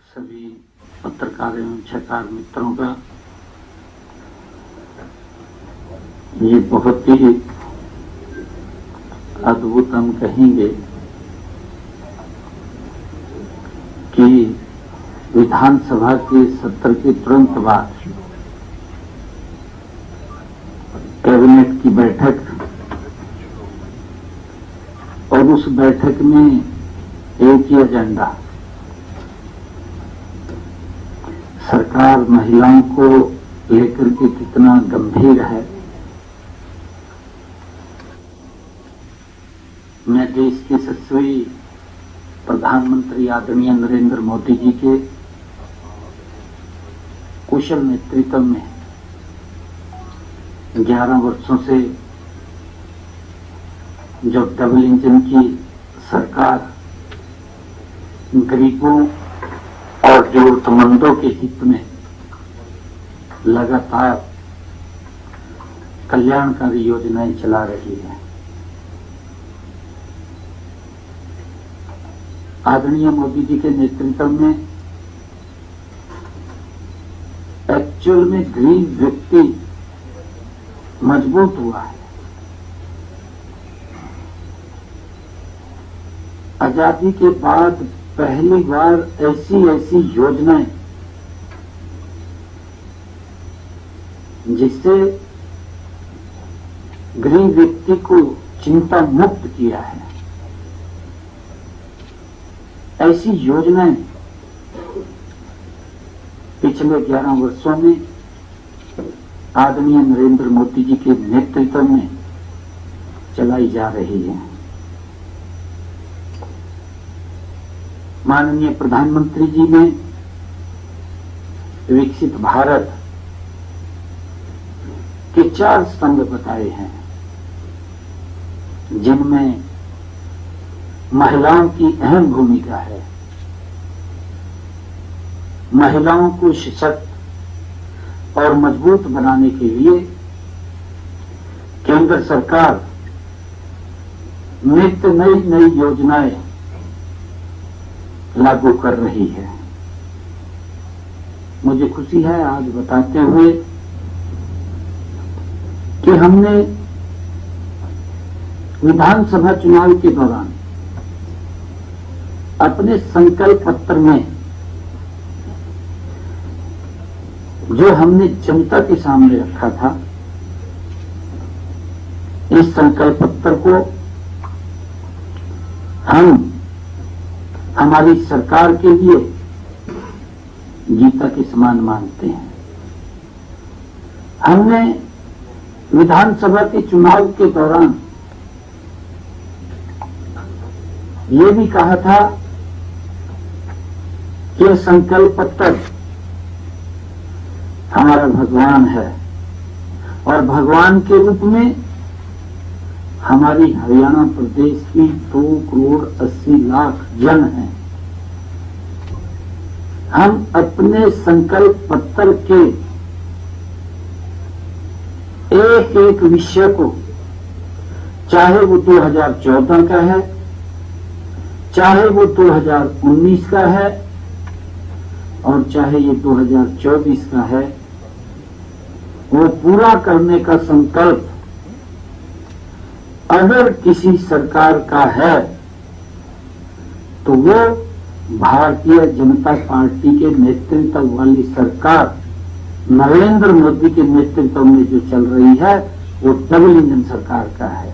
सभी पत्रकार एवं छात्र मित्रों का ये बहुत ही अद्भुत हम कहेंगे कि विधानसभा के सत्र के तुरंत बाद कैबिनेट की बैठक और उस बैठक में एक ही एजेंडा, सरकार महिलाओं को लेकर के कितना गंभीर है। मैं देश के यशस्वी प्रधानमंत्री आदरणीय नरेंद्र मोदी जी के कुशल नेतृत्व में 11 वर्षों से जो डबल इंजन की सरकार गरीबों और जरूरतमंदों के हित में लगातार कल्याणकारी योजनाएं चला रही है। आदरणीय मोदी जी के नेतृत्व में एक्चुअल में गरीब व्यक्ति मजबूत हुआ है। आजादी के बाद पहली बार ऐसी योजनाएं जिससे गरीब व्यक्ति को चिंता मुक्त किया है, ऐसी योजनाएं पिछले 11 वर्षों में आदरणीय नरेंद्र मोदी जी के नेतृत्व में चलाई जा रही है। माननीय प्रधानमंत्री जी ने विकसित भारत के 4 स्तंभ बताए हैं, जिनमें महिलाओं की अहम भूमिका है। महिलाओं को सशक्त और मजबूत बनाने के लिए केंद्र सरकार नित्य नई योजनाएं लागू कर रही है। मुझे खुशी है आज बताते हुए कि हमने विधानसभा चुनाव के दौरान अपने संकल्प पत्र में जो हमने जनता के सामने रखा था, इस संकल्प पत्र को हम हमारी सरकार के लिए गीता के समान मानते हैं। हमने विधानसभा के चुनाव के दौरान ये भी कहा था कि संकल्प पत्र हमारा भगवान है और भगवान के रूप में हमारी हरियाणा प्रदेश की 2 करोड़ 80 लाख जन हैं। हम अपने संकल्प पत्र के एक विषय को, चाहे वो 2014 का है, चाहे वो 2019 का है और चाहे ये 2024 का है, वो पूरा करने का संकल्प अगर किसी सरकार का है तो वो भारतीय जनता पार्टी के नेतृत्व वाली सरकार नरेंद्र मोदी के नेतृत्व में जो चल रही है वो डबल इंजन सरकार का है।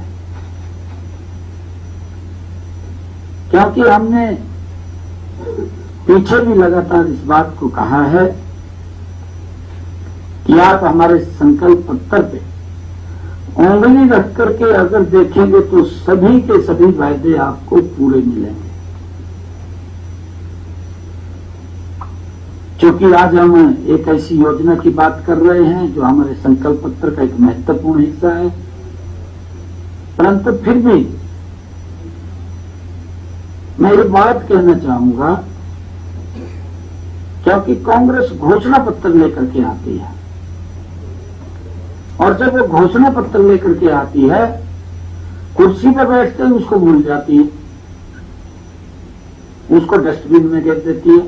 क्योंकि हमने पीछे भी लगातार इस बात को कहा है कि आप हमारे संकल्प पत्र पे उंगली रख करके अगर देखेंगे तो सभी के सभी वायदे आपको पूरे मिलेंगे। क्योंकि आज हम एक ऐसी योजना की बात कर रहे हैं जो हमारे संकल्प पत्र का एक महत्वपूर्ण हिस्सा है, परंतु फिर भी मैं ये बात कहना चाहूंगा, क्योंकि कांग्रेस घोषणा पत्र लेकर के आती है और जब वो घोषणा पत्र लेकर के आती है, कुर्सी पर बैठते ही उसको भूल जाती है, उसको डस्टबिन में गिर देती है।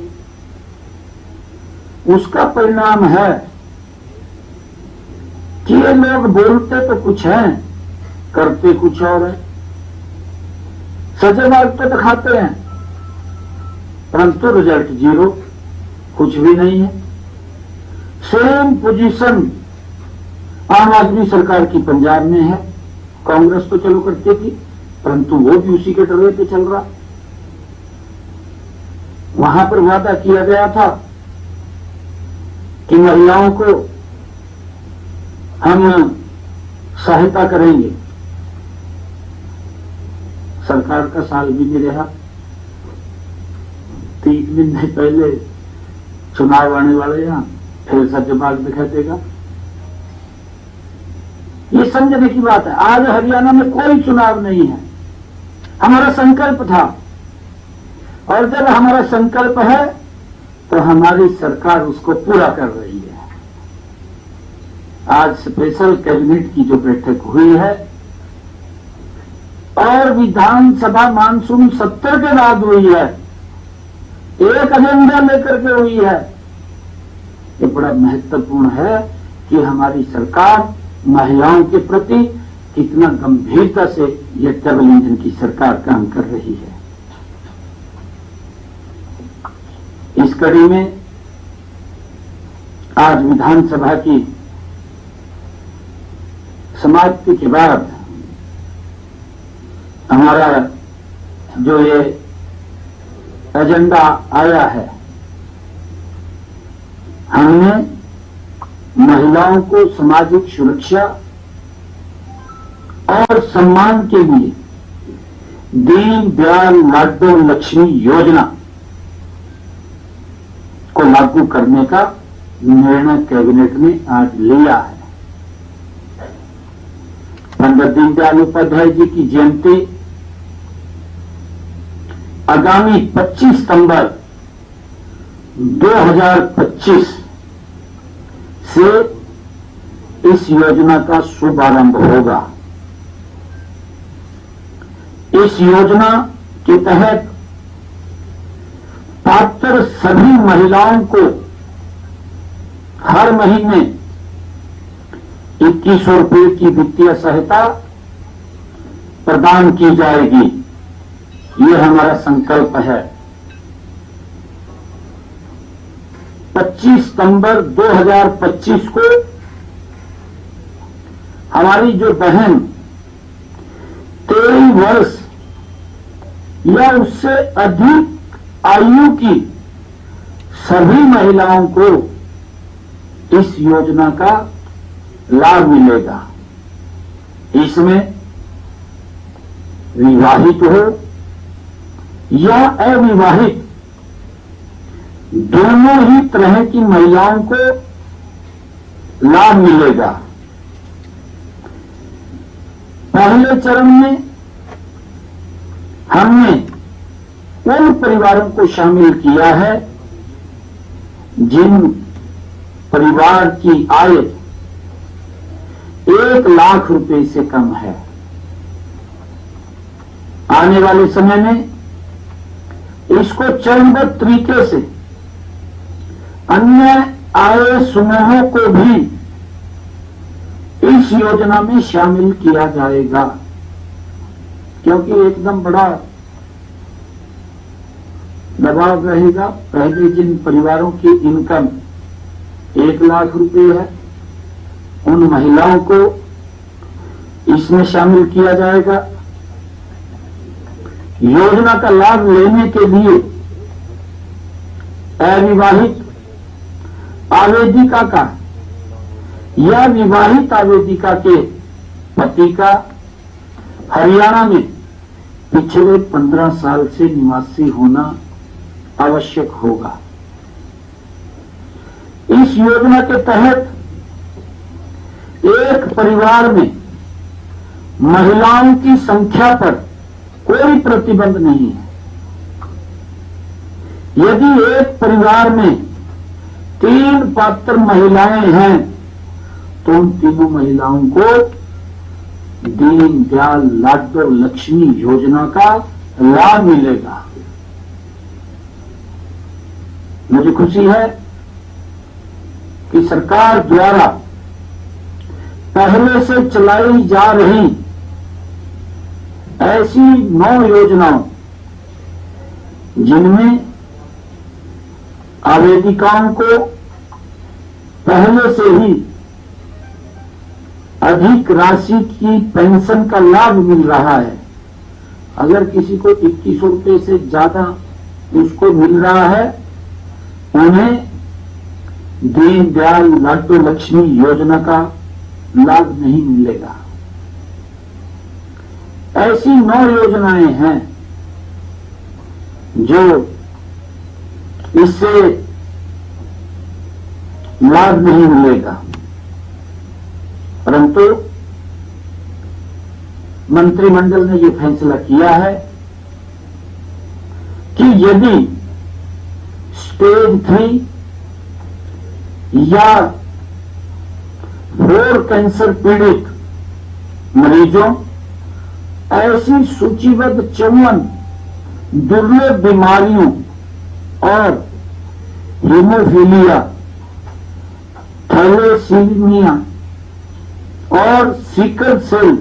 उसका परिणाम है कि ये लोग बोलते तो कुछ हैं, करते कुछ और है। सजा मार्ग तो दिखाते हैं, परंतु रिजल्ट जीरो, कुछ भी नहीं है। सेम पोजीशन आम आदमी सरकार की पंजाब में है। कांग्रेस तो चलो करती थी, परंतु वो भी उसी के डरे पे चल रहा। वहां पर वादा किया गया था कि महिलाओं को हम सहायता करेंगे। सरकार का साल भी नहीं रहा, 3 महीने पहले चुनाव आने वाले, यहां फिर सज्जबाग दिखा देगा। ये समझने की बात है। आज हरियाणा में कोई चुनाव नहीं है। हमारा संकल्प था, और जब हमारा संकल्प है तो हमारी सरकार उसको पूरा कर रही है। आज स्पेशल कैबिनेट की जो बैठक हुई है और विधानसभा मानसून सत्र के बाद हुई है, एक एजेंडा लेकर के हुई है। ये बड़ा महत्वपूर्ण है कि हमारी सरकार महिलाओं के प्रति कितना गंभीरता से ये डबल इंजन की सरकार काम कर रही है। इस कड़ी में आज विधानसभा की समाप्ति के बाद हमारा जो ये एजेंडा आया है, हमने महिलाओं को सामाजिक सुरक्षा और सम्मान के लिए दीनदयाल लाडो लक्ष्मी योजना को लागू करने का निर्णय कैबिनेट ने आज लिया है। पंडित दीनदयाल उपाध्याय जी की जयंती आगामी 25 सितंबर 2025 से इस योजना का शुभारंभ होगा। इस योजना के तहत पात्र सभी महिलाओं को हर महीने 2100 रुपये की वित्तीय सहायता प्रदान की जाएगी। ये हमारा संकल्प है। 25 सितंबर 2025 को हमारी जो बहन 23 वर्ष या उससे अधिक आयु की सभी महिलाओं को इस योजना का लाभ मिलेगा। इसमें विवाहित हो या अविवाहित दोनों ही तरह की महिलाओं को लाभ मिलेगा। पहले चरण में हमने उन परिवारों को शामिल किया है जिन परिवार की आय 1 लाख रुपए से कम है। आने वाले समय में इसको चरणबद्ध तरीके से अन्य आय समूहों को भी इस योजना में शामिल किया जाएगा, क्योंकि एकदम बड़ा दबाव रहेगा। पहले जिन परिवारों की इनकम 1 लाख रुपए है, उन महिलाओं को इसमें शामिल किया जाएगा। योजना का लाभ लेने के लिए अविवाहित आवेदिका का या विवाहित आवेदिका के पति का हरियाणा में पिछले 15 साल से निवासी होना आवश्यक होगा। इस योजना के तहत एक परिवार में महिलाओं की संख्या पर कोई प्रतिबंध नहीं है। यदि एक परिवार में 3 पात्र महिलाएं हैं तो उन तीनों महिलाओं को दीनदयाल लाडो लक्ष्मी योजना का लाभ मिलेगा। मुझे खुशी है कि सरकार द्वारा पहले से चलाई जा रही ऐसी 9 योजनाओं जिनमें आवेदिकाओं को पहले से ही अधिक राशि की पेंशन का लाभ मिल रहा है। अगर किसी को 2100 रुपये से ज्यादा उसको मिल रहा है, उन्हें दीनदयाल लाडो लक्ष्मी योजना का लाभ नहीं मिलेगा। ऐसी 9 योजनाएं हैं जो इससे लाभ नहीं मिलेगा, परंतु मंत्रिमंडल ने यह फैसला किया है कि यदि स्टेज 3 या 4 कैंसर पीड़ित मरीजों, ऐसी सूचीबद्ध 54 दुर्लभ बीमारियों और हीमोफीलिया, थैलेसीमिया और सिकल सेल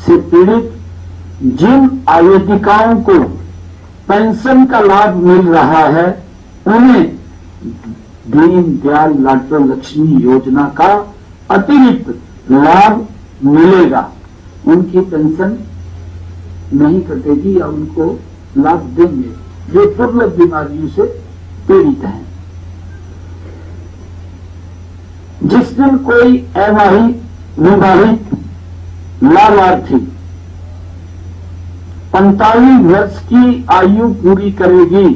से पीड़ित जिन आवेदिकाओं को पेंशन का लाभ मिल रहा है, उन्हें दीनदयाल लाडो लक्ष्मी योजना का अतिरिक्त लाभ मिलेगा। उनकी पेंशन नहीं कटेगी या उनको लाभ देंगे जो दुर्लभ बीमारियों से पीड़ित हैं। जिस दिन कोई विवाहित लाभार्थी 45 वर्ष की आयु पूरी करेगी,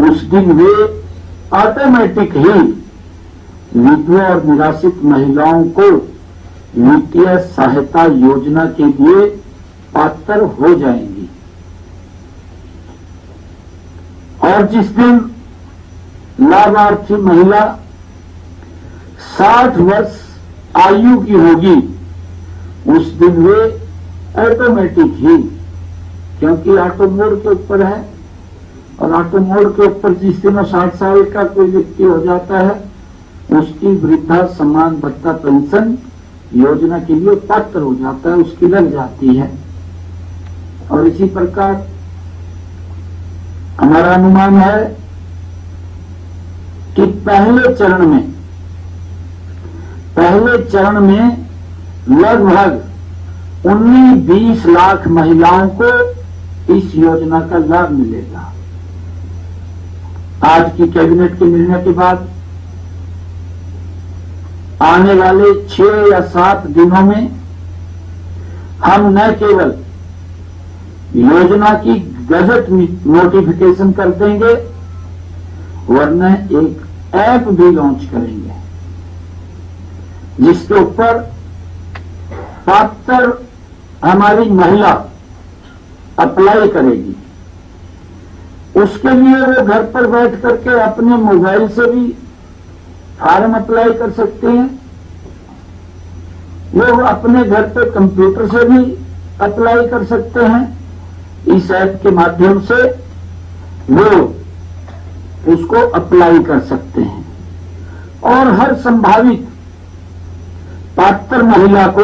उस दिन वे ऑटोमेटिक ही विधवा और निराश्रित महिलाओं को वित्तीय सहायता योजना के लिए पात्र हो जाएंगी। और जिस दिन लाभार्थी महिला 60 वर्ष आयु की होगी, उस दिन वे ऑटोमेटिक ही, क्योंकि ऑटो मोड के ऊपर है और ऑटो मोड के ऊपर जिस दिन 60 साल का कोई व्यक्ति हो जाता है, उसकी वृद्धा सम्मान भत्ता पेंशन योजना के लिए पात्र हो जाता है, उसकी लग जाती है। और इसी प्रकार हमारा अनुमान है कि पहले चरण में लगभग 19-20 लाख महिलाओं को इस योजना का लाभ मिलेगा। आज की कैबिनेट के निर्णय के बाद आने वाले 6 या 7 दिनों में हम न केवल योजना की गजट नोटिफिकेशन कर देंगे, वरना एक ऐप भी लॉन्च करेंगे जिसके ऊपर पात्र हमारी महिला अप्लाई करेगी। उसके लिए वो घर पर बैठ करके अपने मोबाइल से भी फॉर्म अप्लाई कर सकते हैं, वो अपने घर पे कंप्यूटर से भी अप्लाई कर सकते हैं। इस ऐप के माध्यम से वो उसको अप्लाई कर सकते हैं और हर संभावित पात्र महिला को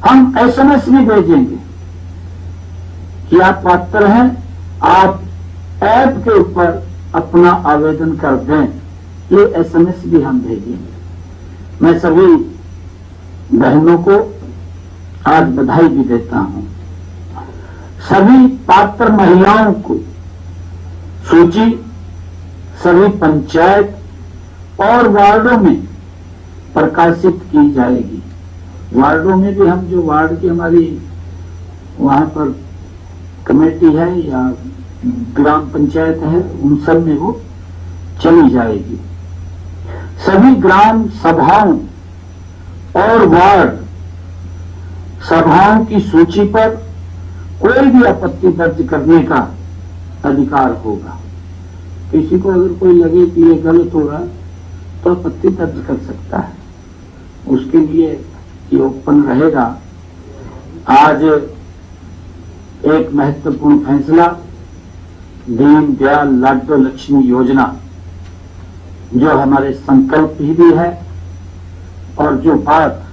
हम एसएमएस भी भेजेंगे कि आप पात्र हैं, आप ऐप के ऊपर अपना आवेदन कर दें। ये एसएमएस भी हम भेजेंगे। मैं सभी बहनों को आज बधाई भी देता हूं। सभी पात्र महिलाओं को सूची सभी पंचायत और वार्डों में प्रकाशित की जाएगी। वार्डों में भी हम जो वार्ड की हमारी वहां पर कमेटी है या ग्राम पंचायत है, उन सब में वो चली जाएगी। सभी ग्राम सभाओं और वार्ड सभाओं की सूची पर कोई भी आपत्ति दर्ज करने का अधिकार होगा। किसी को अगर कोई लगे कि ये गलत हो रहा तो आपत्ति दर्ज कर सकता है, उसके लिए ये ओपन रहेगा। आज एक महत्वपूर्ण फैसला दीनदयाल लाडो लक्ष्मी योजना जो हमारे संकल्प भी है और जो बात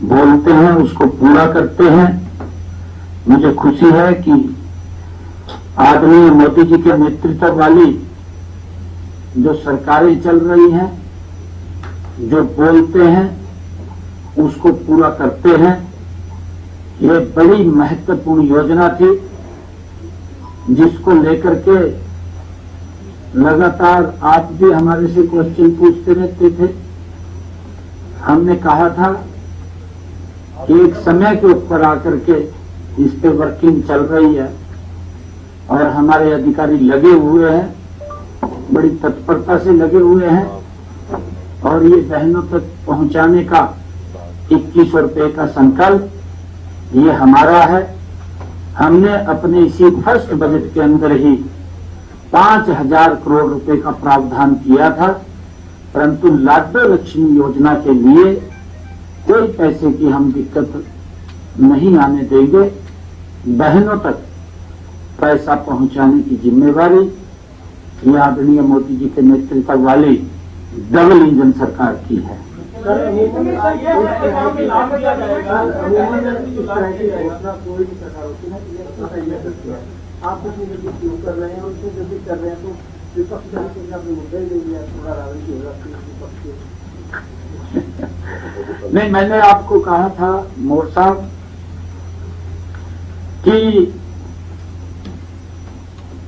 बोलते हैं उसको पूरा करते हैं। मुझे खुशी है कि आदरणीय मोदी जी के नेतृत्व वाली जो सरकारें चल रही हैं, जो बोलते हैं उसको पूरा करते हैं। ये बड़ी महत्वपूर्ण योजना थी जिसको लेकर के लगातार आप भी हमारे से क्वेश्चन पूछते रहते थे। हमने कहा था कि एक समय के ऊपर आकर के इस पे वर्किंग चल रही है और हमारे अधिकारी लगे हुए हैं, बड़ी तत्परता से लगे हुए हैं और ये बहनों तक पहुंचाने का 2100 रुपये का संकल्प ये हमारा है। हमने अपने इसी फर्स्ट बजट के अंदर ही 5000 करोड़ रुपए का प्रावधान किया था, परंतु लाडली लक्ष्मी योजना के लिए कोई पैसे की हम दिक्कत नहीं आने देंगे। बहनों तक पैसा पहुंचाने की जिम्मेवारी ये आदरणीय मोदी जी के नेतृत्व वाली डबल इंजन सरकार की है। आप कुछ शुरू कर रहे हैं और उसमें जब भी कर रहे हैं तो विपक्ष अपने मुद्दे ही नहीं है, थोड़ा राजनीति होगा नहीं। मैंने आपको कहा था मोर साहब कि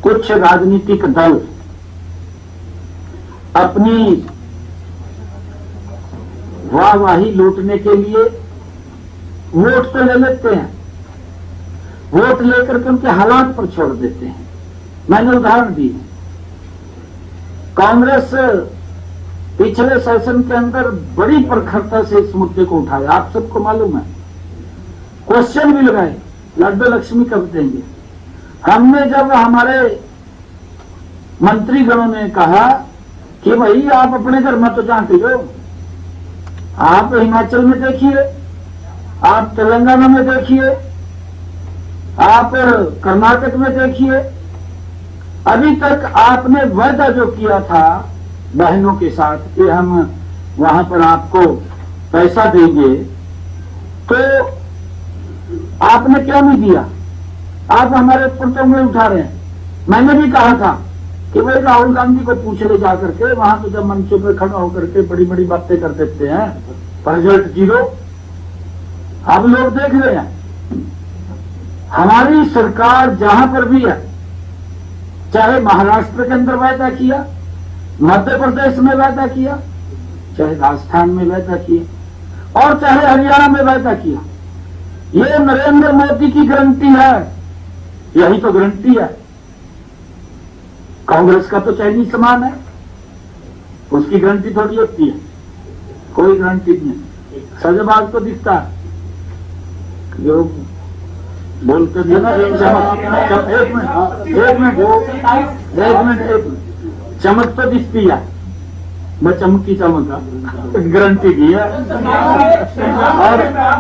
कुछ राजनीतिक दल अपनी वाहवाही लूटने के लिए वोट तो ले लेते हैं, वोट लेकर के उनके हालात पर छोड़ देते हैं। मैंने उदाहरण दी, कांग्रेस पिछले सेशन के अंदर बड़ी प्रखरता से इस मुद्दे को उठाया, आप सबको मालूम है। क्वेश्चन भी लगाए लाडली लक्ष्मी कब देंगे। हमने जब हमारे मंत्रीगणों ने कहा कि भाई आप अपने घर में तो जानते हो, आप हिमाचल में देखिए, आप तेलंगाना में देखिए, आप कर्नाटक में देखिए, अभी तक आपने वादा जो किया था बहनों के साथ कि हम वहां पर आपको पैसा देंगे, तो आपने क्यों नहीं दिया? आप हमारे ऊपर तो उंगली उठा रहे हैं। मैंने भी कहा था कि भाई राहुल गांधी को पूछ ले जा करके, वहां तो जब मंचों पर खड़ा होकर के बड़ी बड़ी बातें कर देते हैं, पर रिजल्ट 0। अब लोग देख रहे हैं हमारी सरकार जहां पर भी है, चाहे महाराष्ट्र के अंदर वायदा किया, मध्य प्रदेश में वायदा किया, चाहे राजस्थान में वायदा किया और चाहे हरियाणा में वायदा किया, ये नरेंद्र मोदी की गारंटी है। यही तो गारंटी है। कांग्रेस का तो चाइनीज सामान है, उसकी गारंटी थोड़ी होती है, कोई गारंटी नहीं। सजबाज को दिखता है जो बोलते थे ना, एक मिनट चमक तो दिखती है, मैं चमकी चमक गारंटी की है।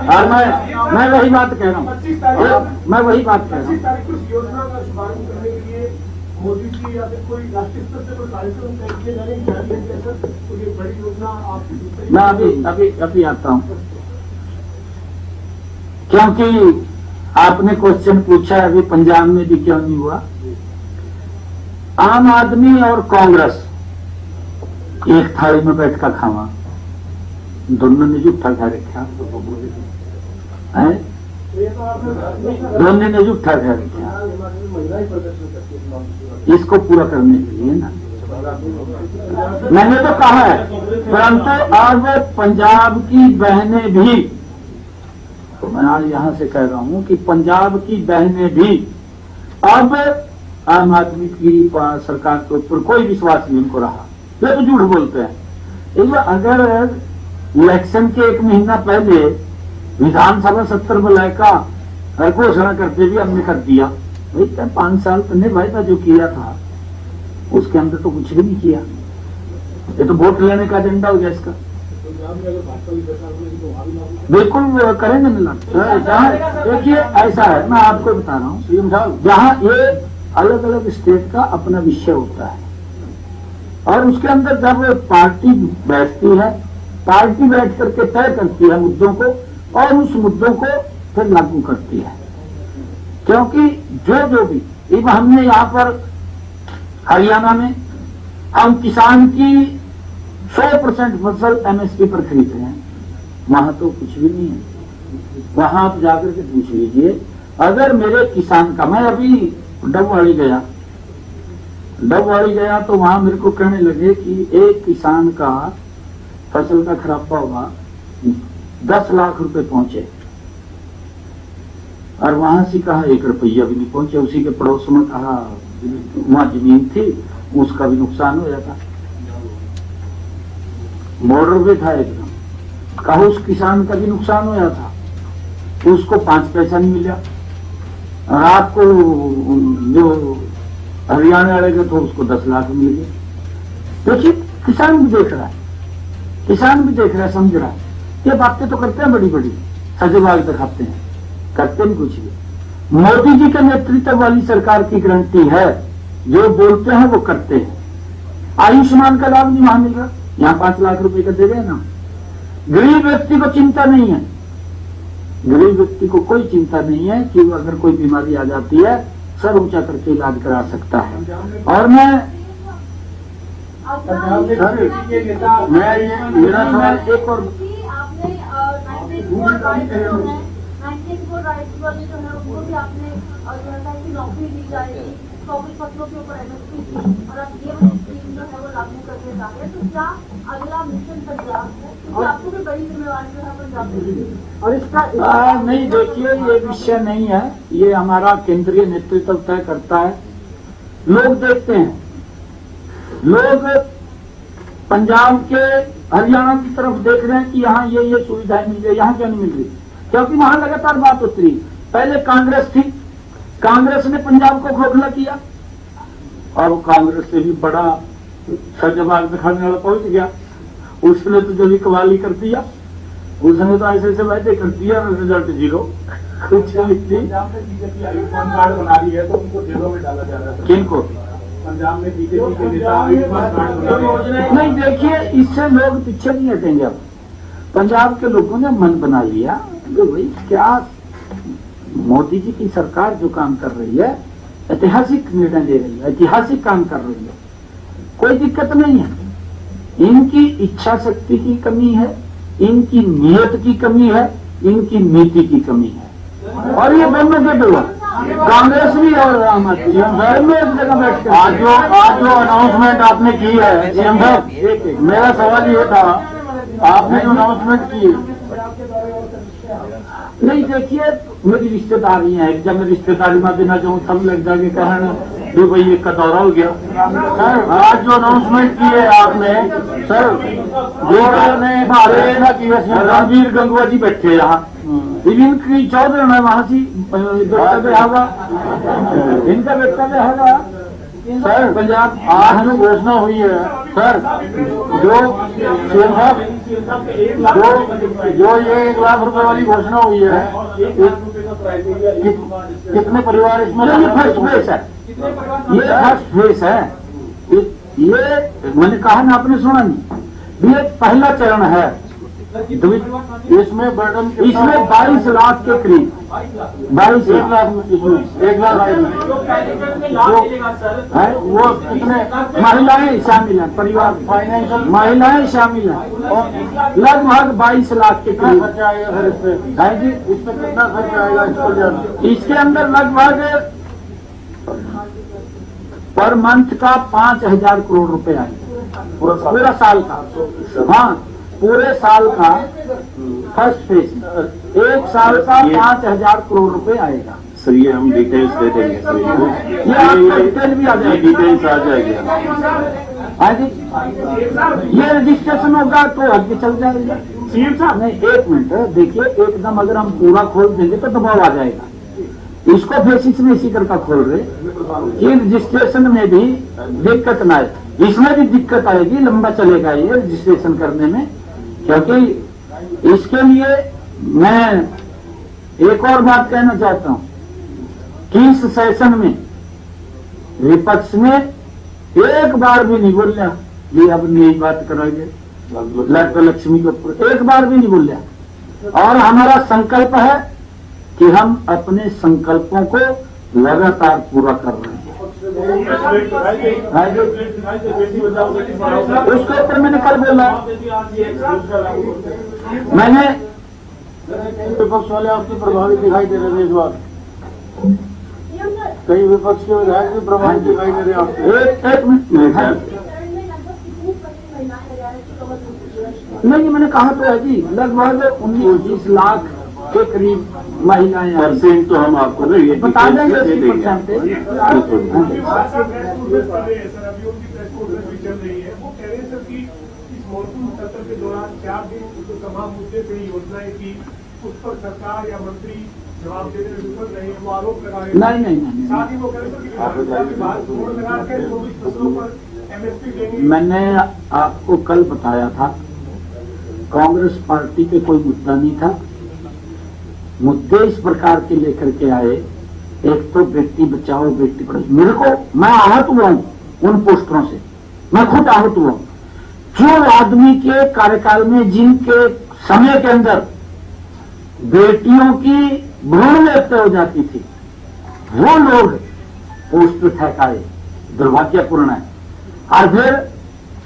और मैं वही बात कह रहा हूँ, मैं वही बात कह रहा हूँ। योजना का शुभारंभ करने के लिए मोदी जी या फिर कोई राष्ट्रीय स्तर से कोई कार्यक्रम तय किए जा रहे हैं, तो ये बड़ी योजना आप। मैं अभी आता हूँ, क्योंकि आपने क्वेश्चन पूछा अभी पंजाब में भी क्यों नहीं हुआ। आम आदमी और कांग्रेस एक थाली में बैठ कर खावा, दोनों ने जूठा खा रखा है, दोनों ने जूठा खा रखा। इसको पूरा करने के लिए ना मैंने तो कहा है, परंतु अब पंजाब की बहनें भी, तो मैं आज यहां से कह रहा हूं कि पंजाब की बहनें भी अब आम आदमी की सरकार के ऊपर कोई विश्वास नहीं उनको रहा। वे तो झूठ बोलते हैं। अगर इलेक्शन के 1 महीना पहले विधानसभा 70 विलय का घोषणा करते भी हमने कर दिया, भाई 5 साल पहले वायदा जो किया था उसके अंदर तो कुछ भी नहीं किया। ये तो वोट लेने का एजेंडा हो गया इसका। बिल्कुल करेंगे मिला। देखिए ऐसा है, मैं आपको बता रहा हूँ, जहाँ ये अलग अलग स्टेट का अपना विषय होता है, और उसके अंदर जब पार्टी बैठती है, पार्टी बैठ करके तय करती है मुद्दों को और उस मुद्दों को फिर लागू करती है। क्योंकि जो भी अब हमने यहाँ पर हरियाणा में हम किसान की 100% फसल एमएसपी पर खरीद रहे हैं, वहां तो कुछ भी नहीं है। वहां आप जाकर के पूछ लीजिए, अगर मेरे किसान का, मैं अभी डबवाड़ी गया तो वहां मेरे को कहने लगे कि एक किसान का फसल का खराबा हुआ 10 लाख रुपए पहुंचे, और वहां से कहा 1 रुपया भी नहीं पहुंचे। उसी के पड़ोस में कहा वहां जमीन थी, उसका भी नुकसान हो जाता, बॉर्डर पे था एकदम, कहा उस किसान का भी नुकसान हो जाता, उसको 5 पैसा नहीं मिला। रात को जो हरियाणा वाले गए तो उसको 10 लाख मिल गए। देखिए किसान भी देख रहा है, समझ रहा है। ये बातें तो करते हैं बड़ी बड़ी, सजबाग दिखाते हैं, करते नहीं कुछ भी। मोदी जी के नेतृत्व वाली सरकार की गारंटी है, जो बोलते हैं वो करते हैं। आयुष्मान का लाभ नहीं वहां मिल रहा, यहाँ 5 लाख रुपए का दे रहे हैं ना। गरीब व्यक्ति को चिंता नहीं है, गरीब व्यक्ति को कोई चिंता नहीं है कि अगर कोई बीमारी आ जाती है सर ऊंचा करके इलाज करा सकता है। और मैं मेरा सवाल एक और, नौकरी दी जाएगी, फसलों के ऊपर एमएसपी और अब ये स्कीम जो है वो लागू करने जा रहे हैं, तो क्या अगला मिशन पंजाब है? क्योंकि आपको भी बड़ी जिम्मेवारी जो है पंजाब में। और इसका नहीं, देखिए ये विषय नहीं है, ये हमारा केंद्रीय नेतृत्व तय करता है। लोग देखते हैं, लोग पंजाब के हरियाणा की तरफ देख रहे हैं कि यहाँ ये सुविधाएं मिल रही, यहाँ क्यों नहीं मिल रही? क्योंकि वहां लगातार बात होती रही। पहले कांग्रेस थी, कांग्रेस ने पंजाब को खोखला किया, और वो कांग्रेस से भी बड़ा सजबाग दिखाने वाला पहुंच गया। उसने तो जब कवाली कर दिया, उसने तो ऐसे वायदे कर दिया, रिजल्ट 0। कुछ बीजेपी आयुष्मान कार्ड बना रही है तो उनको जेलों में डाला जा रहा है। किनको? पंजाब में बीजेपी के नेता आयुष्मान कार्ड बना रहे हैं। नहीं, देखिए इससे लोग पीछे नहीं हटेंगे। अब पंजाब के लोगों ने मन बना लिया कि भाई क्या मोदी जी की सरकार जो काम कर रही है, ऐतिहासिक निर्णय ले रही है, ऐतिहासिक काम कर रही है, कोई दिक्कत नहीं है। इनकी इच्छा शक्ति की कमी है, इनकी नियत की कमी है, इनकी नीति की कमी है। और ये दोनों के हुआ कांग्रेस भी और आम आदमी में एक जगह बैठ कर आज जो अनाउंसमेंट आपने की है सीएम साहब, मेरा सवाल ये था, आपने जो अनाउंसमेंट की, नहीं देखिए मेरी रिश्तेदारी है, जब मैं रिश्तेदारी में बिना जाऊँ तब लग जाके कहना जो भाई एक का दौरा हो गया। सर आज जो अनाउंसमेंट की है आपने, सर जो रणवीर गंगवा जी बैठे यहाँ, इनकी 14 है वहां से वक्तव्य होगा, इनका वक्तव्य होगा। सर पंजाब आज जो घोषणा हुई है, सर जो सीएम साहब जो ये 1 लाख रुपए वाली घोषणा हुई है, कितने परिवार इसमें? ये फर्स्ट फेस है, ये फर्स्ट फेस है। ये मैंने कहा ना, आपने सुना नहीं, ये पहला चरण है। इसमें बर्डन, इसमें 22 लाख के करीब, 22 लाख, इसमें 1 लाख है। वो कितने महिलाएं शामिल हैं, परिवार फाइनेंशियल महिलाएं शामिल हैं, और लगभग 22 लाख के करीब खर्चा आएगा सर इसमें। है जी, इसमें कितना खर्चा आएगा इसको? इसके अंदर लगभग पर मंथ का 5,000 करोड़ रुपए आएंगे, पूरा साल का। हाँ, पूरे साल का फर्स्ट फेज, 1 साल का 5,000 करोड़ रुपए आएगा। सर ये हम डिटेल्स दे देंगे सर, ये आपका डिटेल भी आ जाएगी, डिटेल्स आ जाएगी। हाँ जी, ये रजिस्ट्रेशन होगा तो आगे चल जाएगा। सीएम साहब नहीं, 1 मिनट देखिए, एकदम अगर हम पूरा खोल देंगे तो दबाव आ जाएगा। इसको बेसिस में इसी करके खोल रहे कि रजिस्ट्रेशन में भी दिक्कत ना आए, इसमें भी दिक्कत आएगी, लंबा चलेगा ये रजिस्ट्रेशन करने में। क्योंकि इसके लिए मैं एक और बात कहना चाहता हूं कि इस सेशन में विपक्ष ने एक बार भी नहीं बोला ये अब नई बात करेंगे लड़का लक्ष्मी के ऊपर, एक बार भी नहीं बोलिया। और हमारा संकल्प है कि हम अपने संकल्पों को लगातार पूरा कर रहे हैं। उसके ऊपर मैंने कल बोला, मैंने विपक्ष वाले आपसे प्रभावित दिखाई दे रहे हैं इस बार, कई विपक्ष के विधायक भी प्रभावित दिखाई दे रहे हैं आपसे। एक मिनट नहीं, मैंने कहा तो है जी लगभग 19-20 लाख के करीब महिलाएं हैं। परसेंट तो हम आपको ना ये बता देंगे दे देंगे। परसेंट। सर अभी उनकी प्रेस कॉन्फ्रेंस भी चल रही है, वो कह रहे हैं सर कि इस मॉनसून सत्र के दौरान 4 दिन जो तमाम मुद्दे पे योजनाएं की उस पर सरकार या मंत्री जवाब देने में विफल रहे हैं, वो आरोप लगा रहे हैं। नहीं। साथ ही वो कह रहे हैं कि मोड़ लगा के 24 फसलों पर MSP देंगे। मैंने आपको कल बताया था, कांग्रेस पार्टी पे कोई मुद्दा नहीं था। मुद्दे इस प्रकार के लेकर के आए, एक तो बेटी बचाओ बेटी पढ़ाओ। मेरे को, मैं आहत हुआ हूं उन पोस्टरों से, मैं खुद आहत हुआ हूं। जो आदमी के कार्यकाल में, जिनके समय के अंदर बेटियों की भ्रूण हत्या हो जाती थी, वो लोग पोस्टर फेंकाए, दुर्भाग्यपूर्ण है। और फिर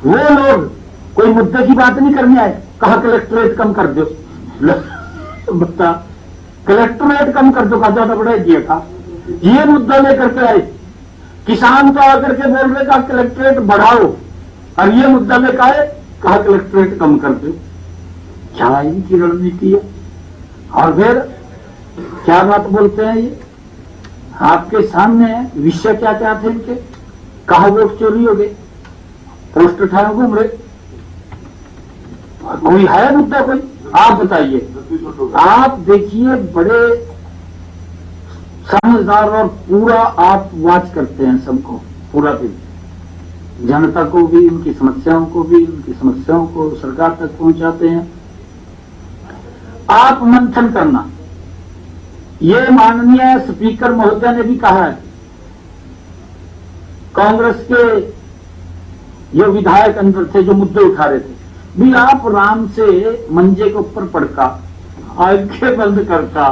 वो लोग कोई मुद्दे की बात नहीं करने आए, कहा कलेक्ट्रेट कम कर दो। बता, कलेक्ट्रेट कम कर दो का ज्यादा बढ़ा दिया था। ये मुद्दा लेकर के आए, किसान को आकर के बोल रहे का कलेक्ट्रेट बढ़ाओ, और ये मुद्दा लेकर आए, कहा कलेक्ट्रेट कम कर दो। क्या इनकी रणनीति है? और फिर क्या बात बोलते हैं ये, आपके सामने है विषय क्या क्या थे इनके, कहा वोट चोरी हो गए, पोस्ट उठाए घूम रहे। कोई है मुद्दा कोई? आप बताइए। आप देखिए, बड़े समझदार और पूरा आप वाच करते हैं सबको, पूरा दिन, जनता को भी, उनकी समस्याओं को भी, उनकी समस्याओं को सरकार तक पहुंचाते हैं। आप मंथन करना, ये माननीय स्पीकर महोदय ने भी कहा है, कांग्रेस के ये विधायक अंदर थे जो मुद्दे उठा रहे थे, भी आप राम से मंजे के ऊपर पड़का, आंखें बंद करका,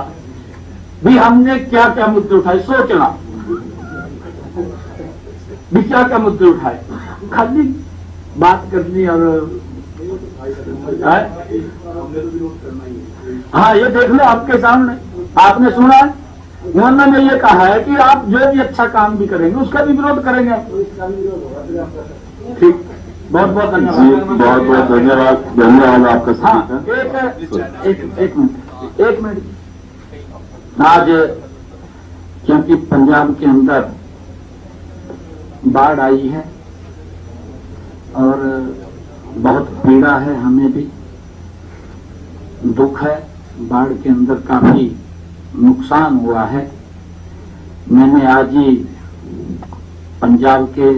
भी हमने क्या क्या मुद्दे उठाए, सोचना भी क्या क्या मुद्दे उठाए, खाली बात करनी। और हाँ, ये देख लो आपके सामने, आपने सुना है, उन्होंने ये कहा है कि आप जो भी अच्छा काम भी करेंगे उसका भी विरोध करेंगे। ठीक, बहुत बहुत धन्यवाद। बहुत बहुत धन्यवाद, धन्यवाद आपका। हाँ, एक मिनट। आज क्योंकि पंजाब के अंदर बाढ़ आई है और बहुत पीड़ा है, हमें भी दुख है, बाढ़ के अंदर काफी नुकसान हुआ है। मैंने आज ही पंजाब के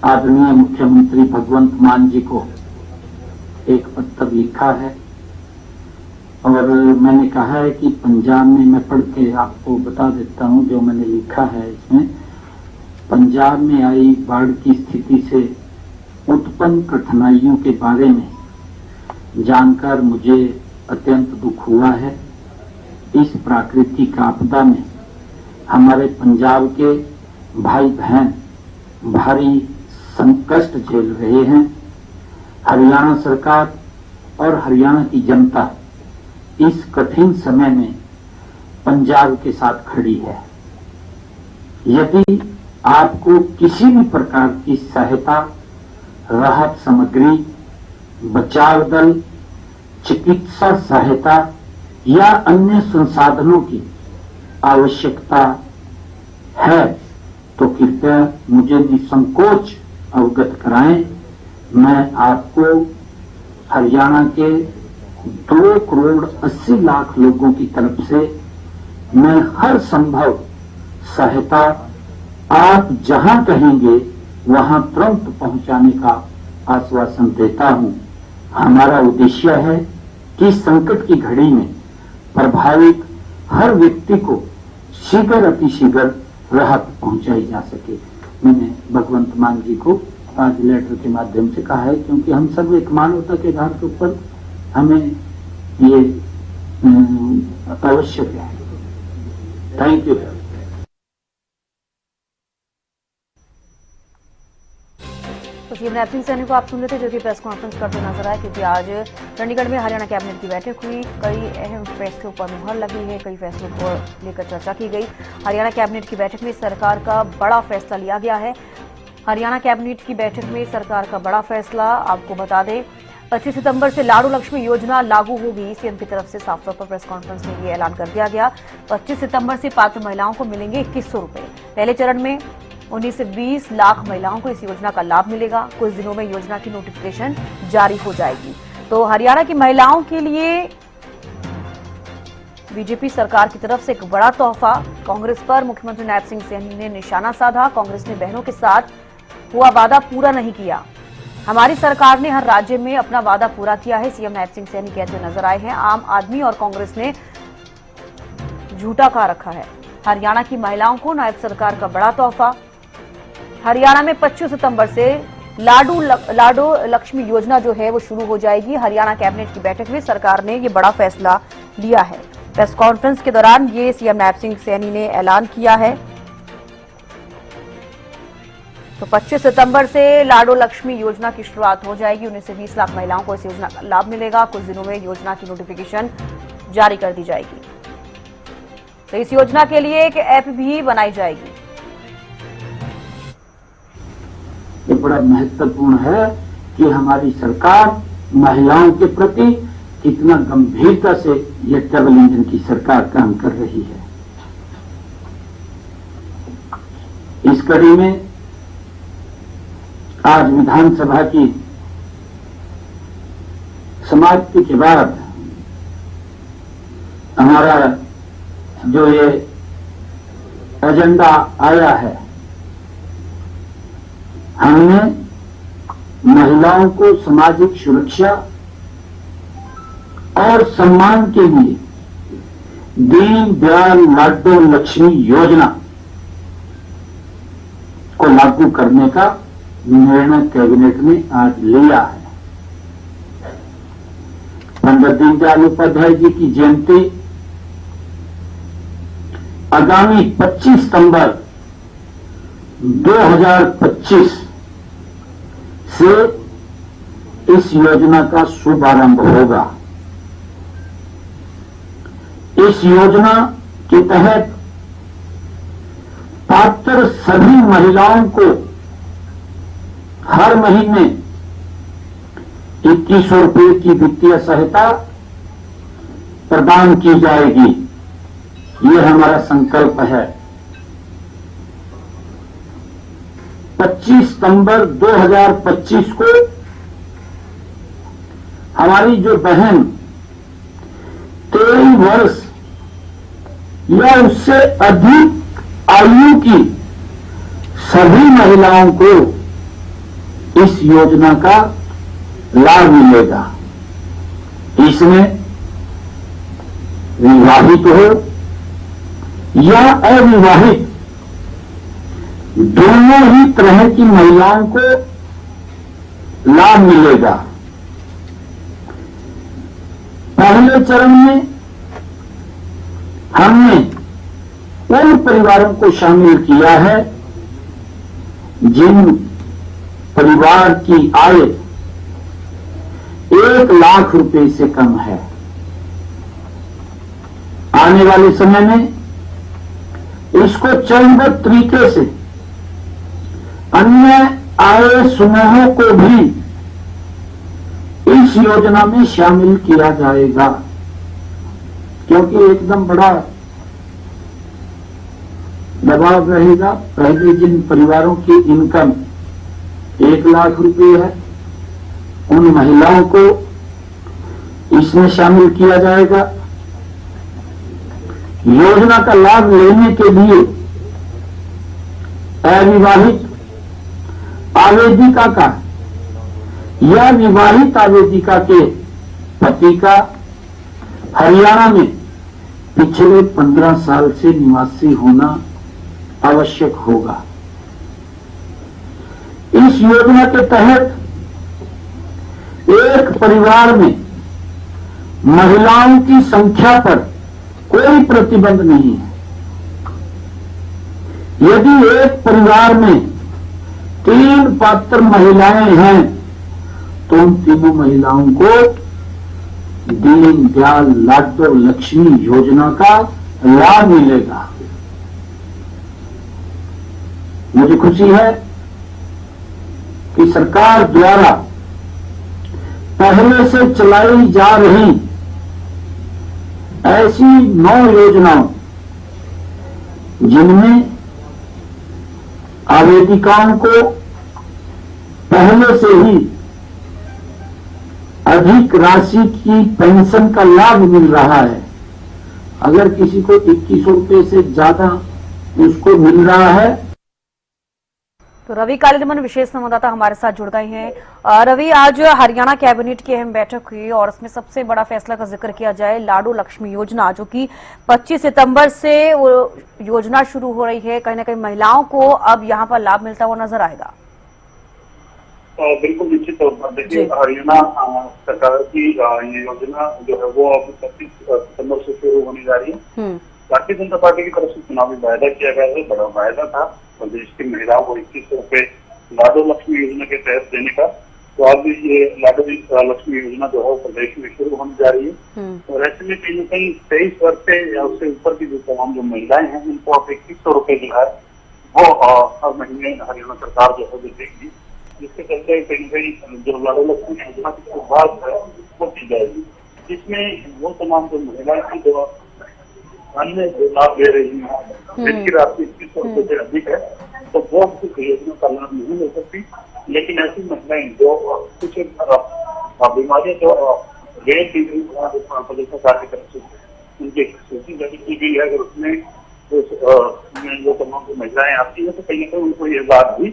आदरणीय मुख्यमंत्री भगवंत मान जी को एक पत्र लिखा है और मैंने कहा है कि पंजाब में, मैं पढ़ के आपको बता देता हूं जो मैंने लिखा है इसमें। पंजाब में आई बाढ़ की स्थिति से उत्पन्न कठिनाइयों के बारे में जानकर मुझे अत्यंत दुख हुआ है। इस प्राकृतिक आपदा में हमारे पंजाब के भाई बहन भारी संकट झेल रहे हैं। हरियाणा सरकार और हरियाणा की जनता इस कठिन समय में पंजाब के साथ खड़ी है। यदि आपको किसी भी प्रकार की सहायता, राहत सामग्री, बचाव दल, चिकित्सा सहायता या अन्य संसाधनों की आवश्यकता है तो कृपया मुझे निसंकोच अवगत कराएं। मैं आपको हरियाणा के 2 करोड़ 80 लाख लोगों की तरफ से मैं हर संभव सहायता आप जहां कहेंगे वहां तुरंत पहुंचाने का आश्वासन देता हूं। हमारा उद्देश्य है कि संकट की घड़ी में प्रभावित हर व्यक्ति को शीघ्र अतिशीघ्र राहत पहुंचाई जा सके। मैंने भगवंत मान जी को आज लेटर के माध्यम से कहा है, क्योंकि हम सब एक मानवता के आधार के ऊपर हमें ये आवश्यक है। Thank you. तो सीएम नैब सिंह सैनी को आप सुन रहे थे, जो कि प्रेस कॉन्फ्रेंस करते नजर आए, क्योंकि आज चंडीगढ़ में हरियाणा कैबिनेट की बैठक हुई। कई अहम फैसलों पर मुहर लगी है, कई फैसलों को लेकर चर्चा की गई। हरियाणा कैबिनेट की बैठक में सरकार का बड़ा फैसला लिया गया है। हरियाणा कैबिनेट की बैठक में सरकार का बड़ा फैसला, आपको बता दें 25 सितंबर से लाडू लक्ष्मी योजना लागू होगी। सीएम की तरफ से साफ तौर पर प्रेस कॉन्फ्रेंस में ये ऐलान कर दिया गया। 25 सितंबर से पात्र महिलाओं को मिलेंगे 2100 रुपए। पहले चरण में 19 से 20 लाख महिलाओं को इस योजना का लाभ मिलेगा। कुछ दिनों में योजना की नोटिफिकेशन जारी हो जाएगी। तो हरियाणा की महिलाओं के लिए बीजेपी सरकार की तरफ से एक बड़ा तोहफा। कांग्रेस पर मुख्यमंत्री नैब सिंह सैनी ने निशाना साधा। कांग्रेस ने बहनों के साथ हुआ वादा पूरा नहीं किया। हमारी सरकार ने हर राज्य में अपना वादा पूरा किया है, सीएम नैब सिंह सैनी कहते नजर आए हैं। आम आदमी और कांग्रेस ने झूठा कहा रखा है। हरियाणा की महिलाओं को नायब सरकार का बड़ा तोहफा। हरियाणा में 25 सितंबर से लाडो लक्ष्मी योजना जो है वो शुरू हो जाएगी। हरियाणा कैबिनेट की बैठक में सरकार ने ये बड़ा फैसला लिया है। प्रेस कॉन्फ्रेंस के दौरान ये सीएम नैब सिंह सैनी ने ऐलान किया है। तो 25 सितंबर से लाडो लक्ष्मी योजना की शुरुआत हो जाएगी। 19 से 20 लाख महिलाओं को इस योजना का लाभ मिलेगा। कुछ दिनों में योजना की नोटिफिकेशन जारी कर दी जाएगी। तो इस योजना के लिए एक ऐप भी बनाई जाएगी। ये बड़ा महत्वपूर्ण है कि हमारी सरकार महिलाओं के प्रति कितना गंभीरता से ये ट्रैवल इंजन की सरकार काम कर रही है। इस कड़ी में आज विधानसभा की समाप्ति के बाद हमारा जो ये एजेंडा आया है, हमने महिलाओं को सामाजिक सुरक्षा और सम्मान के लिए दीनदयाल लाडो लक्ष्मी योजना को लागू करने का निर्णय कैबिनेट ने आज लिया है। पंडित दीनदयाल उपाध्याय जी की जयंती आगामी 25 सितंबर 2025 से इस योजना का शुभारंभ होगा। इस योजना के तहत पात्र सभी महिलाओं को हर महीने 2100 रुपये की वित्तीय सहायता प्रदान की जाएगी। यह हमारा संकल्प है। 25 सितंबर 2025 को हमारी जो बहन 23 वर्ष या उससे अधिक आयु की सभी महिलाओं को इस योजना का लाभ मिलेगा। इसमें विवाहित हो या अविवाहित दोनों ही तरह की महिलाओं को लाभ मिलेगा। पहले चरण में हमने उन परिवारों को शामिल किया है जिन परिवार की आय 1 लाख रुपए से कम है। आने वाले समय में इसको चरणबद्ध तरीके से अन्य आय समूहों को भी इस योजना में शामिल किया जाएगा, क्योंकि एकदम बड़ा दबाव रहेगा। पहले जिन परिवारों की इनकम 1 लाख रुपए है, उन महिलाओं को इसमें शामिल किया जाएगा। योजना का लाभ लेने के लिए अविवाहित आवेदिका का या विवाहित आवेदिका के पति का हरियाणा में पिछले 15 साल से निवासी होना आवश्यक होगा। इस योजना के तहत एक परिवार में महिलाओं की संख्या पर कोई प्रतिबंध नहीं है। यदि एक परिवार में 3 पात्र महिलाएं हैं तो उन तीनों महिलाओं को दीन दयाल लाडो लक्ष्मी योजना का लाभ मिलेगा। मुझे खुशी है कि सरकार द्वारा पहले से चलाई जा रही ऐसी 9 योजनाओं जिनमें आवेदिकाओं को पहले से ही अधिक राशि की पेंशन का लाभ मिल रहा है। अगर किसी को 2100 रुपये से ज्यादा उसको मिल रहा है। तो रवि कालीरमन विशेष संवाददाता हमारे साथ जुड़ गए हैं। रवि, आज हरियाणा कैबिनेट की अहम बैठक हुई और उसमें सबसे बड़ा फैसला का जिक्र किया जाए लाडो लक्ष्मी योजना, जो कि 25 सितंबर से वो योजना शुरू हो रही है। कहीं ना कहीं महिलाओं को अब यहां पर लाभ मिलता हुआ नजर आएगा। बिल्कुल निश्चित तौर पर देखिए, हरियाणा सरकार की ये योजना जो है वो अब 25 सितंबर से शुरू होने जा रही है। भारतीय जनता पार्टी की तरफ से चुनावी वायदा किया गया है, बड़ा वायदा था प्रदेश की महिलाओं को 2100 रुपए लाडो लक्ष्मी योजना के तहत देने का। तो अब ये लाडो लक्ष्मी योजना जो है वो प्रदेश में शुरू होने जा रही है। और ऐसे में कहीं न कहीं 23 वर्ष से या उससे ऊपर की जो तमाम जो महिलाएं हैं उनको अब 2100 रुपए जो है वो हर महीने हरियाणा सरकार जो है वो देगी, जिसके चलते कहीं न कहीं जो लाडो लक्ष्मी योजना की शुरुआत है वो की जाएगी, जिसमें वो तमाम जो महिलाएं की जो अन्य जो लाभ ले रही है जिनकी राशि 2100 रुपये से अधिक है तो वो योजना का लाभ नहीं ले सकती। लेकिन ऐसी महिलाएं जो कुछ बीमारियां जो रेट दी गई प्रदेश सरकार की तरफ से उनकी सूची जारी की गई है, अगर उसमें जो तमाम महिलाएं आती है तो कहीं ना कहीं उनको ये लाभ भी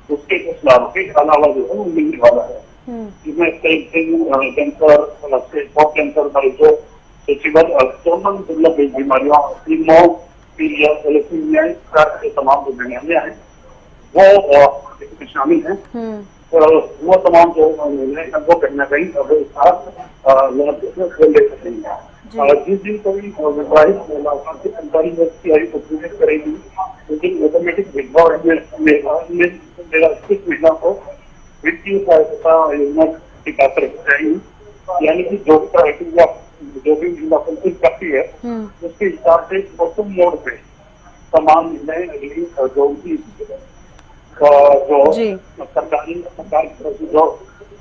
उसके उस लाभ के अलावा जो है वो मिलने वाला है। जिसमें कैंसर कैंसर मरीजों सूचीबद्ध दुर्लभ बीमारियों के तमाम जो बीमारियां हैं वो इसमें शामिल हैं। वो तमाम जो महिलाएं हैं वो कहीं ना कहीं अब लाभ ले सकेंगे। जिस दिन कोई विवाहित महिला 45 वर्ष की आयु को पूरी करेगी उस दिन ऑटोमेटिक भेदभाव महिला को वित्तीय सहायता योजना की पात्र हो जाएंगी। यानी कि जो क्राइटेरिया जो भी महिला फुलफिल करती है उसके हिसाब से बॉटम मोड पे तमाम महिलाएं जो उनकी जो सरकार की तरफ से जो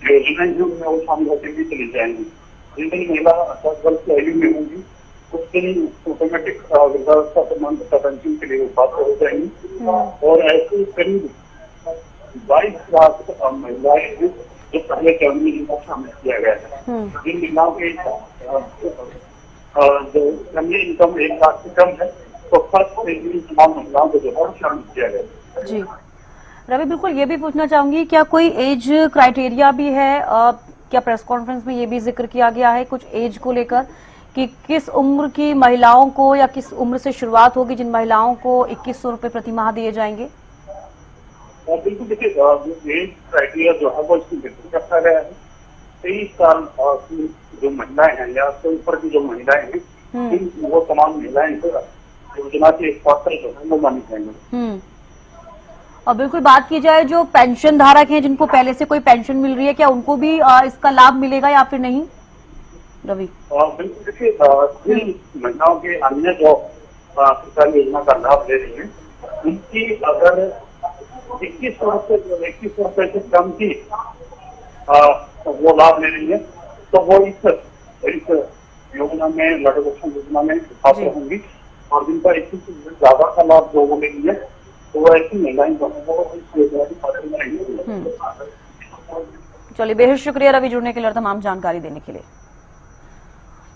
योजनाएं हैं उनमें वो शामिल होते हुए चली जाएंगी। जिन दिन महिला 60 वर्ष की आयु में होंगी उस दिन ऑटोमेटिक वृद्धावस्था प्रमाण पत्र पेंशन के लिए पात्र हो जाएंगी। और ऐसे करीब 22 लाख महिलाएं हैं जो पहले चरण में जिनको शामिल किया गया है। जिन महिलाओं के जो फैमिली इनकम 1 लाख से कम है तो फर्स्ट तमाम महिलाओं को जो है शामिल किया गया है। जी रवि, बिल्कुल ये भी पूछना चाहूंगी, क्या कोई एज क्राइटेरिया भी है? क्या प्रेस कॉन्फ्रेंस में ये भी जिक्र किया गया है कुछ एज को लेकर कि किस उम्र की महिलाओं को या किस उम्र से शुरुआत होगी जिन महिलाओं को 2100 रुपए प्रति माह दिए जाएंगे? बिल्कुल देखिए, एज क्राइटेरिया जो है वो इसमें बिल्कुल रखा गया है। 23 साल की जो महिलाएं हैं या उससे ऊपर की जो महिलाएं हैं वो तमाम महिलाएं योजना के एक पात्र जो है वो मानी जाएंगे। और बिल्कुल बात की जाए जो पेंशन धारक हैं जिनको पहले से कोई पेंशन मिल रही है, क्या उनको भी इसका लाभ मिलेगा या फिर नहीं रवि? बिल्कुल देखिए, जिन महिलाओं के अन्य जो सरकारी योजना का लाभ ले रही है उनकी अगर 2100 रुपए से कम की वो लाभ ले रही है तो वो इस योजना में लाडो लक्ष्मी योजना में पात्र होंगी। और जिनका 21 से ज्यादा का लाभ जो वो ले रही है तो वो ऐसी महिलाएं जो है वो इस योजना की पात्र में रहेंगी। चलिए, बेहद शुक्रिया रवि जुड़ने के लिए और तमाम जानकारी देने के लिए।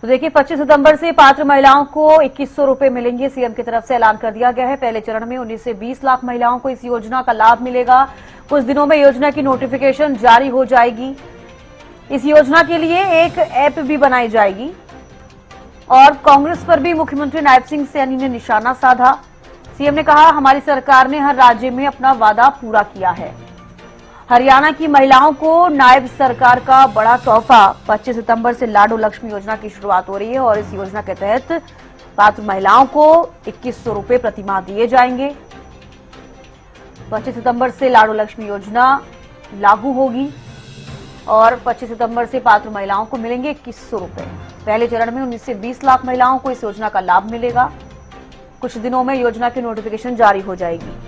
तो देखिए, 25 सितंबर से पात्र महिलाओं को 2100 रुपए मिलेंगे। सीएम की तरफ से ऐलान कर दिया गया है। पहले चरण में 19 से 20 लाख महिलाओं को इस योजना का लाभ मिलेगा। कुछ दिनों में योजना की नोटिफिकेशन जारी हो जाएगी। इस योजना के लिए एक ऐप भी बनाई जाएगी और कांग्रेस पर भी मुख्यमंत्री नायब सिंह सैनी ने निशाना साधा। सीएम ने कहा, हमारी सरकार ने हर राज्य में अपना वादा पूरा किया है। हरियाणा की महिलाओं को नायब सरकार का बड़ा तोहफा। 25 सितंबर से लाडो लक्ष्मी योजना की शुरुआत हो रही है और इस योजना के तहत पात्र महिलाओं को 2100 रुपए प्रति माह दिए जाएंगे। 25 सितंबर से लाडो लक्ष्मी योजना लागू होगी और 25 सितंबर से पात्र महिलाओं को मिलेंगे 2100 रुपए। पहले चरण में 19 से 20 लाख महिलाओं को इस योजना का लाभ मिलेगा। कुछ दिनों में योजना की नोटिफिकेशन जारी हो जाएगी।